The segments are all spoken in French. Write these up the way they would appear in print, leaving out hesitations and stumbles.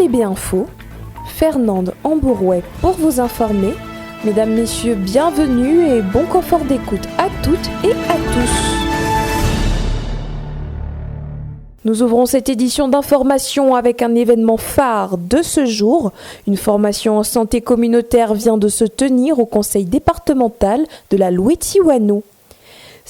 BBB Info, Fernande Ambourouet pour vous informer. Mesdames, Messieurs, bienvenue et bon confort d'écoute à toutes et à tous. Nous ouvrons cette édition d'information avec un événement phare de ce jour. Une formation en santé communautaire vient de se tenir au conseil départemental de la Louet-Tiwano.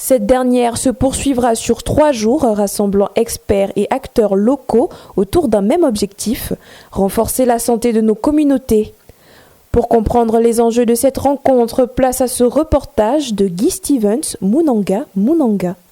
Cette dernière se poursuivra sur 3 jours, rassemblant experts et acteurs locaux autour d'un même objectif, renforcer la santé de nos communautés. Pour comprendre les enjeux de cette rencontre, place à ce reportage de Guy Stevens, Mounanga.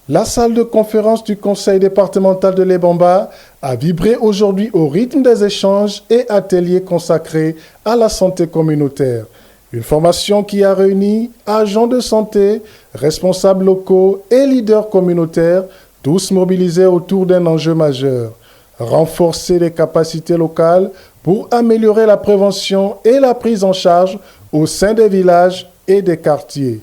La salle de conférence du conseil départemental de l'Ebamba a vibré aujourd'hui au rythme des échanges et ateliers consacrés à la santé communautaire. Une formation qui a réuni agents de santé, responsables locaux et leaders communautaires, tous mobilisés autour d'un enjeu majeur. Renforcer les capacités locales pour améliorer la prévention et la prise en charge au sein des villages et des quartiers.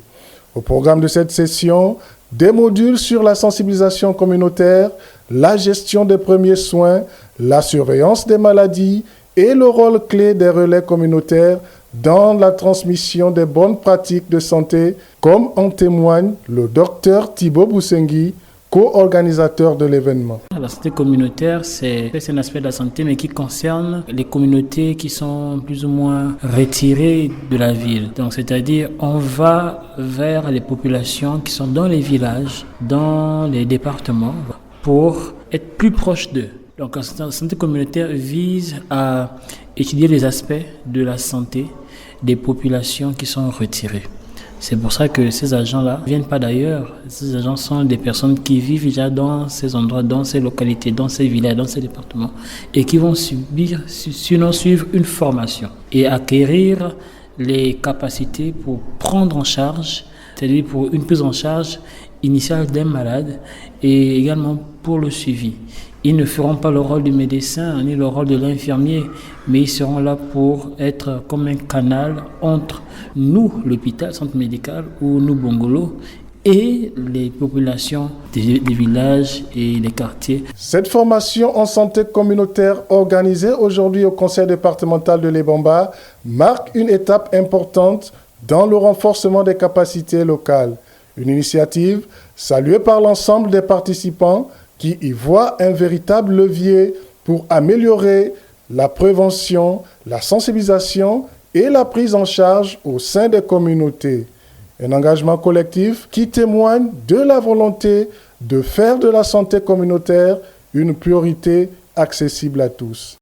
Au programme de cette session, des modules sur la sensibilisation communautaire, la gestion des premiers soins, la surveillance des maladies et le rôle clé des relais communautaires dans la transmission des bonnes pratiques de santé, comme en témoigne le docteur Thibaut Boussengi, co-organisateur de l'événement. La santé communautaire, c'est un aspect de la santé, mais qui concerne les communautés qui sont plus ou moins retirées de la ville. Donc, c'est-à-dire, on va vers les populations qui sont dans les villages, dans les départements, pour être plus proche d'eux. Donc, la santé communautaire vise à étudier les aspects de la santé des populations qui sont retirées. C'est pour ça que ces agents-là ne viennent pas d'ailleurs. Ces agents sont des personnes qui vivent déjà dans ces endroits, dans ces localités, dans ces villages, dans ces départements et qui vont suivre une formation et acquérir les capacités pour prendre en charge, c'est-à-dire pour une prise en charge initiale d'un malade et également pour le suivi. Ils ne feront pas le rôle du médecin ni le rôle de l'infirmier, mais ils seront là pour être comme un canal entre nous, l'hôpital, centre médical, ou nous, Bongolo, et les populations des villages et des quartiers. Cette formation en santé communautaire organisée aujourd'hui au conseil départemental de l'Ebamba marque une étape importante dans le renforcement des capacités locales. Une initiative saluée par l'ensemble des participants qui y voient un véritable levier pour améliorer la prévention, la sensibilisation et la prise en charge au sein des communautés. Un engagement collectif qui témoigne de la volonté de faire de la santé communautaire une priorité accessible à tous.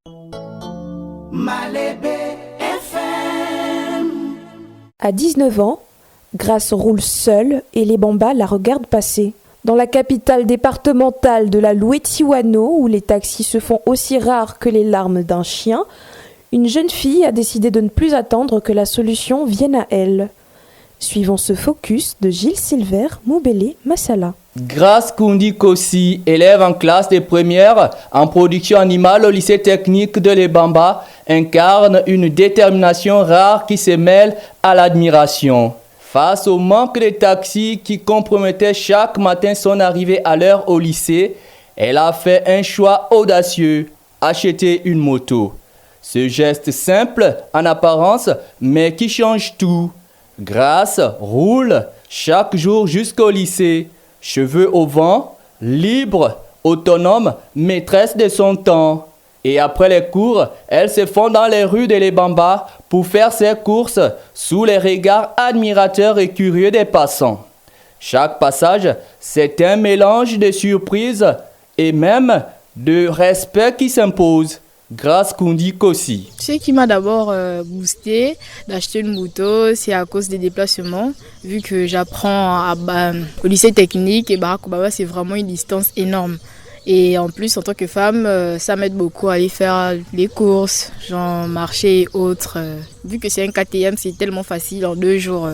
À 19 ans, Grace roule seule et l'Ebamba la regarde passer. Dans la capitale départementale de la Louet-Tiwano, où les taxis se font aussi rares que les larmes d'un chien, une jeune fille a décidé de ne plus attendre que la solution vienne à elle. Suivons ce focus de Gilles Silver, Moubélé, Massala. Grace Kundi Kossi, élève en classe de première en production animale au lycée technique de l'Ebamba, incarne une détermination rare qui se mêle à l'admiration. Face au manque de taxis qui compromettait chaque matin son arrivée à l'heure au lycée, elle a fait un choix audacieux, acheter une moto. Ce geste simple en apparence, mais qui change tout. Grace roule chaque jour jusqu'au lycée, cheveux au vent, libre, autonome, maîtresse de son temps. Et après les cours, elle se fond dans les rues de l'Ebamba pour faire ses courses sous les regards admirateurs et curieux des passants. Chaque passage, c'est un mélange de surprise et même de respect qui s'impose. Grace Kundi Kossi. Ce qui m'a d'abord boosté d'acheter une moto, c'est à cause des déplacements. Vu que j'apprends au lycée technique et Barack Obama, c'est vraiment une distance énorme. Et en plus, en tant que femme, ça m'aide beaucoup à aller faire les courses, genre marché et autres. Vu que c'est un KTM, c'est tellement facile, en 2 jours,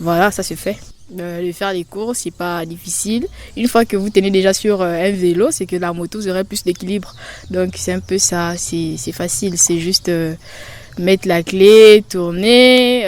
voilà, ça se fait. De faire les courses, c'est pas difficile. Une fois que vous tenez déjà sur un vélo, c'est que la moto, vous aurez plus d'équilibre. Donc c'est un peu ça, c'est facile, c'est juste mettre la clé, tourner,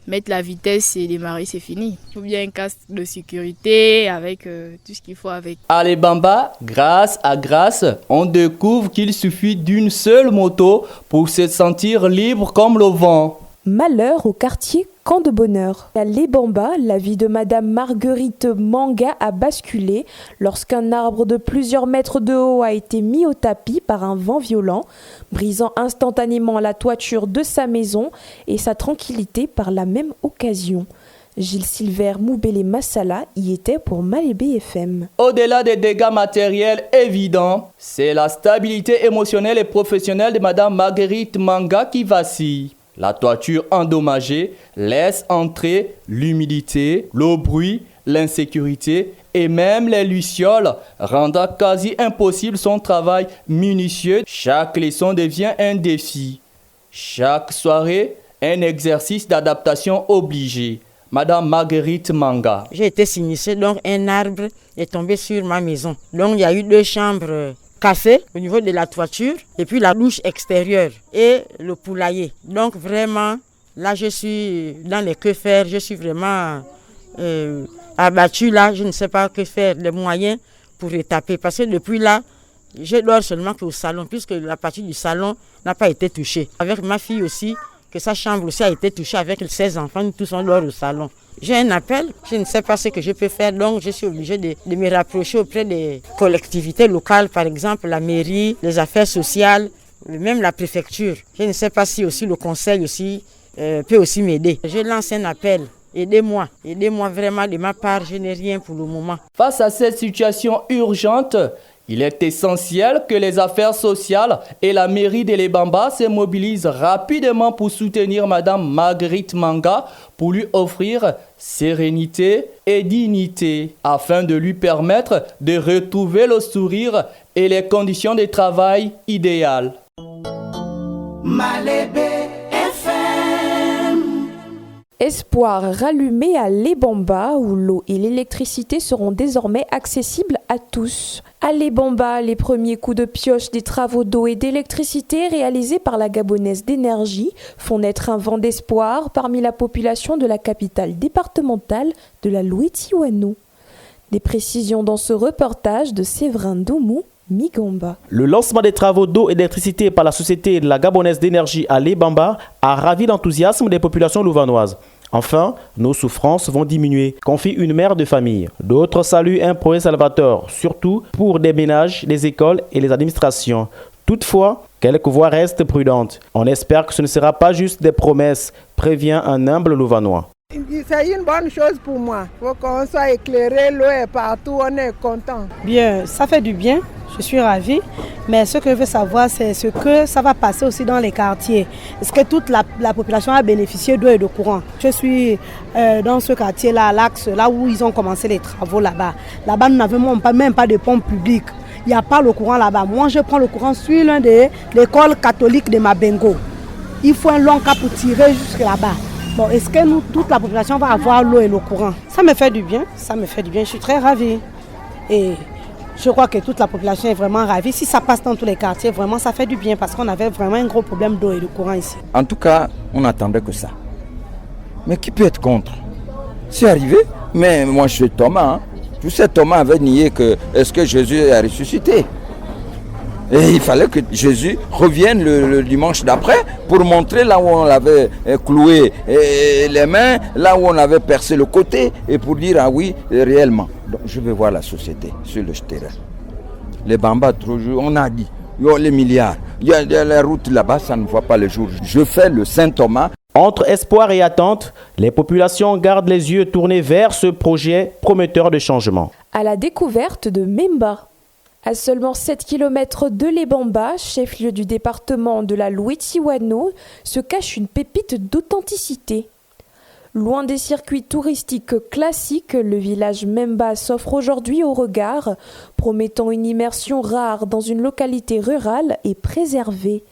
mettre la vitesse et démarrer, c'est fini. Il faut bien un casque de sécurité avec tout ce qu'il faut avec. À l'Ebamba, grâce à grâce, on découvre qu'il suffit d'une seule moto pour se sentir libre comme le vent. Malheur au quartier Camp de Bonheur. À l'Ebamba, la vie de Madame Marguerite Manga a basculé lorsqu'un arbre de plusieurs mètres de haut a été mis au tapis par un vent violent, brisant instantanément la toiture de sa maison et sa tranquillité par la même occasion. Gilles Silver Moubélé Massala y était pour Malébé FM. Au-delà des dégâts matériels évidents, c'est la stabilité émotionnelle et professionnelle de Madame Marguerite Manga qui vacille. La toiture endommagée laisse entrer l'humidité, le bruit, l'insécurité et même les lucioles, rendant quasi impossible son travail minutieux. Chaque leçon devient un défi. Chaque soirée, un exercice d'adaptation obligé. Madame Marguerite Manga. J'ai été sinistrée, donc un arbre est tombé sur ma maison. Donc il y a eu 2 chambres cassé au niveau de la toiture et puis la douche extérieure et le poulailler. Donc vraiment, là je suis dans les que faire, je suis vraiment abattue là, je ne sais pas que faire, les moyens pour rétaper parce que depuis là, je dors seulement qu'au salon puisque la partie du salon n'a pas été touchée. Avec ma fille aussi, que sa chambre aussi a été touchée avec 16 enfants, nous tous on dort au salon. J'ai un appel, je ne sais pas ce que je peux faire, donc je suis obligée de me rapprocher auprès des collectivités locales, par exemple la mairie, les affaires sociales, même la préfecture. Je ne sais pas si aussi le conseil aussi, peut aussi m'aider. Je lance un appel, aidez-moi vraiment de ma part, je n'ai rien pour le moment. Face à cette situation urgente, il est essentiel que les affaires sociales et la mairie de l'Ebamba se mobilisent rapidement pour soutenir Madame Marguerite Manga pour lui offrir sérénité et dignité afin de lui permettre de retrouver le sourire et les conditions de travail idéales. Espoir rallumé à l'Ebamba où l'eau et l'électricité seront désormais accessibles à tous. À l'Ebamba, les premiers coups de pioche des travaux d'eau et d'électricité réalisés par la Gabonaise d'énergie font naître un vent d'espoir parmi la population de la capitale départementale de la Louétie-Ouano. Des précisions dans ce reportage de Séverin Doumou, Migomba. Le lancement des travaux d'eau et d'électricité par la société de la Gabonaise d'énergie à l'Ebamba a ravi l'enthousiasme des populations louvainoises. Enfin, nos souffrances vont diminuer, confie une mère de famille. D'autres saluent un projet salvateur, surtout pour des ménages, les écoles et les administrations. Toutefois, quelques voix restent prudentes. On espère que ce ne sera pas juste des promesses, prévient un humble Louvainois. C'est une bonne chose pour moi. Il faut qu'on soit éclairé, l'eau est partout, on est content. Bien, ça fait du bien. Je suis ravie, mais ce que je veux savoir, c'est ce que ça va passer aussi dans les quartiers. Est-ce que toute la population a bénéficié d'eau et de courant? Je suis dans ce quartier-là, l'axe, là où ils ont commencé les travaux là-bas. Là-bas, nous n'avons même pas de pompe publique. Il n'y a pas le courant là-bas. Moi, je prends le courant sur l'un des écoles catholiques de Mabengo. Il faut un long cap pour tirer jusque là-bas. Bon, est-ce que toute la population va avoir l'eau et le courant? Ça me fait du bien, je suis très ravie. Et je crois que toute la population est vraiment ravie. Si ça passe dans tous les quartiers, vraiment, ça fait du bien parce qu'on avait vraiment un gros problème d'eau et de courant ici. En tout cas, on n'attendait que ça. Mais qui peut être contre? C'est arrivé. Mais moi, je suis Thomas. Tu sais, Thomas avait nié que est-ce que Jésus a ressuscité? Et il fallait que Jésus revienne le dimanche d'après pour montrer là où on l'avait cloué les mains, là où on avait percé le côté, et pour dire ah oui, réellement. Donc je vais voir la société sur le terrain. Les Bambas, toujours, on a dit, il y a les milliards. Il y a la route là-bas, ça ne voit pas le jour. Je fais le Saint-Thomas. Entre espoir et attente, les populations gardent les yeux tournés vers ce projet prometteur de changement. À la découverte de Memba. À seulement 7 km de l'Ebamba, chef-lieu du département de la Louétie-Ouano, se cache une pépite d'authenticité. Loin des circuits touristiques classiques, le village Memba s'offre aujourd'hui au regard, promettant une immersion rare dans une localité rurale et préservée.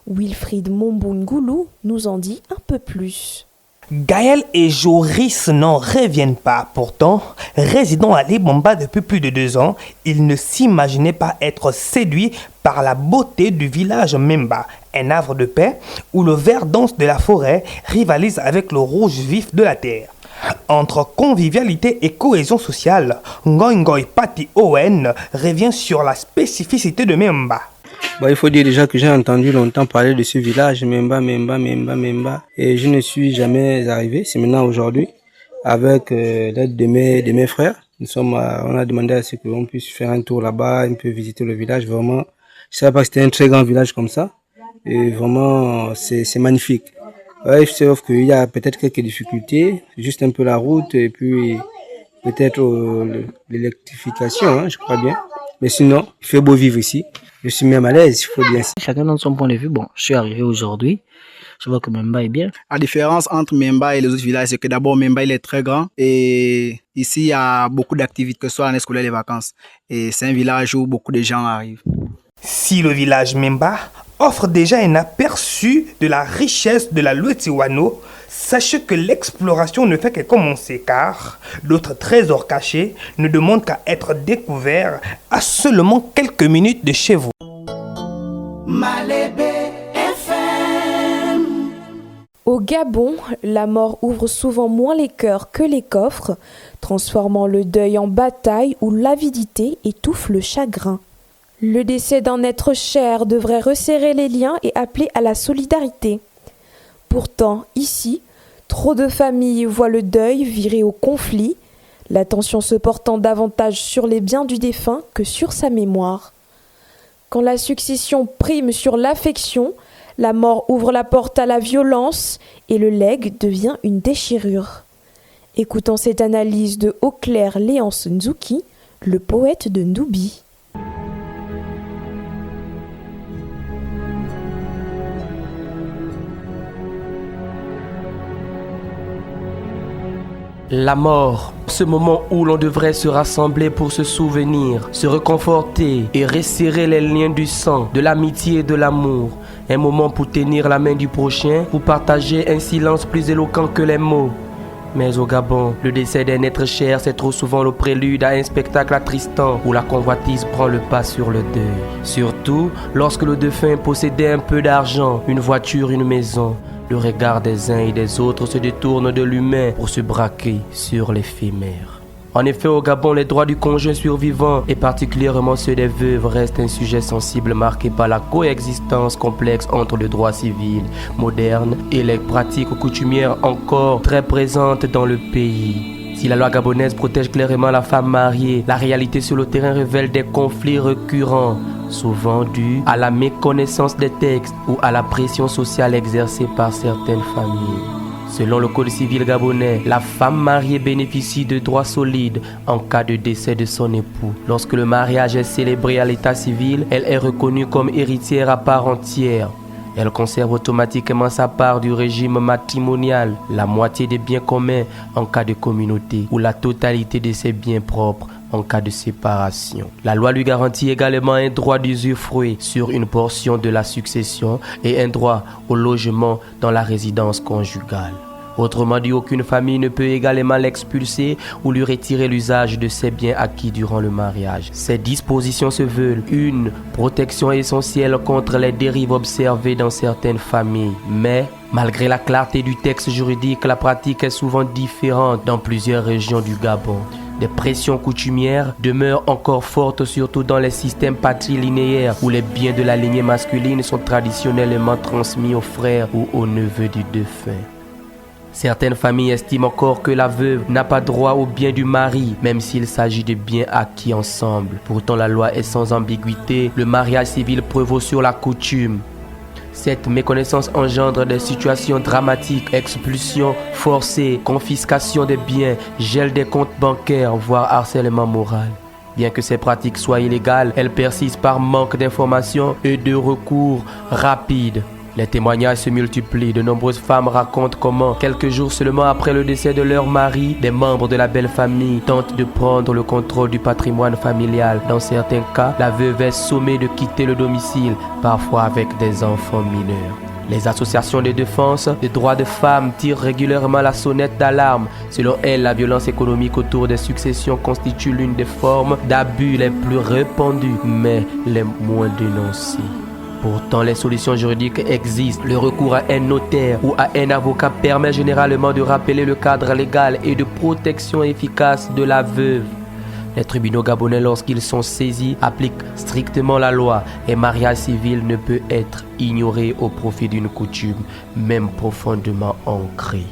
Wilfried Momboungoulou nous en dit un peu plus. Gaël et Joris n'en reviennent pas. Pourtant, résidant à Libamba depuis plus de 2 ans, ils ne s'imaginaient pas être séduits par la beauté du village Memba, un havre de paix où le vert dense de la forêt rivalise avec le rouge vif de la terre. Entre convivialité et cohésion sociale, Ngoy Pati Owen revient sur la spécificité de Memba. Il faut dire déjà que j'ai entendu longtemps parler de ce village, Memba, et je ne suis jamais arrivé. C'est maintenant aujourd'hui, avec l'aide de mes frères. On a demandé à ce qu'on puisse faire un tour là-bas, un peu visiter le village. Vraiment, je ne savais pas que c'était un très grand village comme ça. Et vraiment, c'est magnifique. Sauf qu'il y a peut-être quelques difficultés, juste un peu la route et puis peut-être l'électrification, je crois bien. Mais sinon, il fait beau vivre ici. Je suis même à l'aise, il faut dire. Chacun dans son point de vue. Je suis arrivé aujourd'hui. Je vois que Memba est bien. La différence entre Memba et les autres villages, c'est que d'abord, Memba, il est très grand. Et ici, il y a beaucoup d'activités, que ce soit l'année scolaire et les vacances. Et c'est un village où beaucoup de gens arrivent. Si le village Memba offre déjà un aperçu de la richesse de la Lwetiwano, sachez que l'exploration ne fait que commencer car d'autres trésors cachés ne demandent qu'à être découverts à seulement quelques minutes de chez vous. Au Gabon, la mort ouvre souvent moins les cœurs que les coffres, transformant le deuil en bataille où l'avidité étouffe le chagrin. Le décès d'un être cher devrait resserrer les liens et appeler à la solidarité. Pourtant, ici, trop de familles voient le deuil virer au conflit, l'attention se portant davantage sur les biens du défunt que sur sa mémoire. Quand la succession prime sur l'affection, la mort ouvre la porte à la violence et le legs devient une déchirure. Écoutons cette analyse de Auclair Léance Nzouki, le poète de Ndoubi. La mort, ce moment où l'on devrait se rassembler pour se souvenir, se réconforter et resserrer les liens du sang, de l'amitié et de l'amour. Un moment pour tenir la main du prochain, pour partager un silence plus éloquent que les mots. Mais au Gabon, le décès d'un être cher, c'est trop souvent le prélude à un spectacle attristant où la convoitise prend le pas sur le deuil. Surtout lorsque le défunt possédait un peu d'argent, une voiture, une maison. Le regard des uns et des autres se détourne de l'humain pour se braquer sur l'éphémère. En effet, au Gabon, les droits du conjoint survivant, et particulièrement ceux des veuves, restent un sujet sensible marqué par la coexistence complexe entre le droit civil moderne et les pratiques coutumières encore très présentes dans le pays. Si la loi gabonaise protège clairement la femme mariée, la réalité sur le terrain révèle des conflits récurrents, souvent dus à la méconnaissance des textes ou à la pression sociale exercée par certaines familles. Selon le Code civil gabonais, la femme mariée bénéficie de droits solides en cas de décès de son époux. Lorsque le mariage est célébré à l'état civil, elle est reconnue comme héritière à part entière. Elle conserve automatiquement sa part du régime matrimonial, la moitié des biens communs en cas de communauté ou la totalité de ses biens propres en cas de séparation. La loi lui garantit également un droit d'usufruit sur une portion de la succession et un droit au logement dans la résidence conjugale. Autrement dit, aucune famille ne peut également l'expulser ou lui retirer l'usage de ses biens acquis durant le mariage. Ces dispositions se veulent une protection essentielle contre les dérives observées dans certaines familles. Mais, malgré la clarté du texte juridique, la pratique est souvent différente dans plusieurs régions du Gabon. Des pressions coutumières demeurent encore fortes, surtout dans les systèmes patrilinéaires où les biens de la lignée masculine sont traditionnellement transmis aux frères ou aux neveux du défunt. Certaines familles estiment encore que la veuve n'a pas droit aux biens du mari, même s'il s'agit de biens acquis ensemble. Pourtant, la loi est sans ambiguïté, le mariage civil prévaut sur la coutume. Cette méconnaissance engendre des situations dramatiques, expulsion forcée, confiscation des biens, gel des comptes bancaires, voire harcèlement moral. Bien que ces pratiques soient illégales, elles persistent par manque d'informations et de recours rapides. Les témoignages se multiplient. De nombreuses femmes racontent comment, quelques jours seulement après le décès de leur mari, des membres de la belle famille tentent de prendre le contrôle du patrimoine familial. Dans certains cas, la veuve est sommée de quitter le domicile, parfois avec des enfants mineurs. Les associations de défense des droits des femmes tirent régulièrement la sonnette d'alarme. Selon elles, la violence économique autour des successions constitue l'une des formes d'abus les plus répandues, mais les moins dénoncées. Pourtant, les solutions juridiques existent. Le recours à un notaire ou à un avocat permet généralement de rappeler le cadre légal et de protection efficace de la veuve. Les tribunaux gabonais, lorsqu'ils sont saisis, appliquent strictement la loi. Un mariage civil ne peut être ignoré au profit d'une coutume, même profondément ancrée.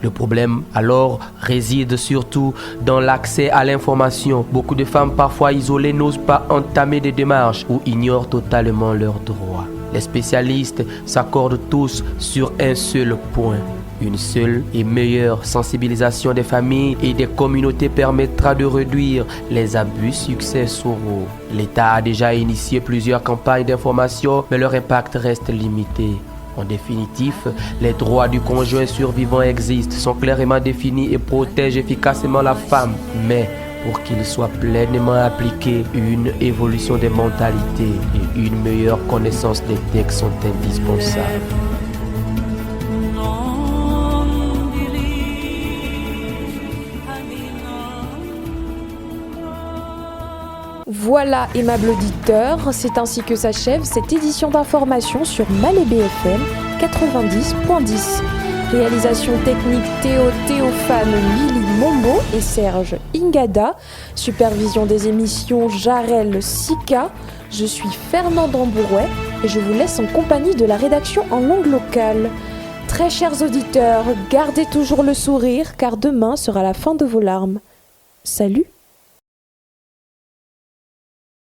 Le problème, alors, réside surtout dans l'accès à l'information. Beaucoup de femmes, parfois isolées, n'osent pas entamer des démarches ou ignorent totalement leurs droits. Les spécialistes s'accordent tous sur un seul point. Une seule et meilleure sensibilisation des familles et des communautés permettra de réduire les abus successoraux. L'État a déjà initié plusieurs campagnes d'information, mais leur impact reste limité. En définitive, les droits du conjoint survivant existent, sont clairement définis et protègent efficacement la femme. Mais pour qu'ils soient pleinement appliqués, une évolution des mentalités et une meilleure connaissance des textes sont indispensables. Voilà, aimable auditeur, c'est ainsi que s'achève cette édition d'information sur Malais BFM 90.10. Réalisation technique Théophane Lily Mombo et Serge Ingada. Supervision des émissions Jarel Sika. Je suis Fernand Dambourouet et je vous laisse en compagnie de la rédaction en langue locale. Très chers auditeurs, gardez toujours le sourire car demain sera la fin de vos larmes. Salut!